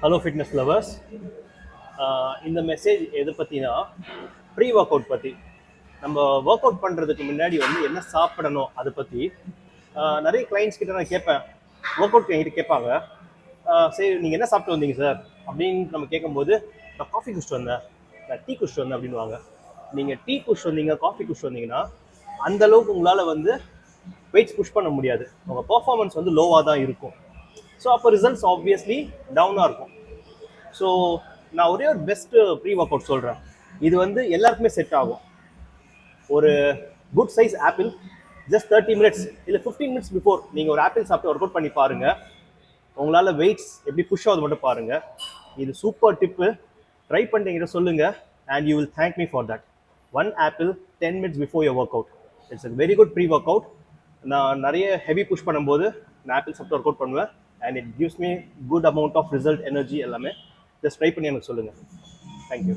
Hello fitness lovers. இந்த message எதை பற்றினா ப்ரீ ஒர்க் அவுட் பற்றி. நம்ம ஒர்க் அவுட் பண்ணுறதுக்கு முன்னாடி வந்து என்ன சாப்பிடணும் அதை பற்றி நிறைய கிளைண்ட்ஸ் கிட்ட நான் கேட்பேன். ஒர்க் அவுட் என்கிட்ட கேட்பாங்க, சரி நீங்கள் என்ன சாப்பிட்டு வந்தீங்க சார் அப்படின்னு நம்ம கேட்கும்போது, நான் காஃபி குடிச்சிட்டு வந்தேன், நான் டீ குடிச்சிட்டு வந்தேன் அப்படின்வாங்க. நீங்கள் டீ குடிச்சிட்டு வந்தீங்க, காஃபி குடிச்சிட்டு வந்தீங்கன்னா அந்த அளவுக்கு உங்களால் வந்து வெயிட்ஸ் புஷ் பண்ண முடியாது. உங்கள் பர்ஃபார்மன்ஸ் வந்து லோவாக தான் இருக்கும். ஸோ அப்போ ரிசல்ட்ஸ் ஆப்வியஸ்லி டவுனாக இருக்கும். ஸோ நான் ஒரே ஒரு பெஸ்ட்டு ப்ரீ ஒர்க் அவுட் சொல்கிறேன். இது வந்து எல்லாருக்குமே செட் ஆகும். ஒரு good size apple, just 30 minutes இல்லை 15 மினிட்ஸ் பிஃபோர் நீங்கள் ஒரு ஆப்பிள் சாப்பிட்டு ஒர்க் அவுட் பண்ணி பாருங்கள். உங்களால் வெயிட்ஸ் எப்படி புஷ் ஆகுது மட்டும் பாருங்கள். இது சூப்பர் டிப்பு. ட்ரை பண்ணிட்டீங்கிட்ட சொல்லுங்கள் and you will thank me for that. 1 apple 10 minutes before your workout. It's a very good pre workout. நான் நிறைய ஹெவி புஷ் பண்ணும்போது நான் ஆப்பிள் சாப்பிட்டு ஒர்க் அவுட் பண்ணுவேன் and it gives me good amount of result, energy எல்லாமே. Just try பண்ணி எனக்கு சொல்லுங்கள். தேங்க்யூ.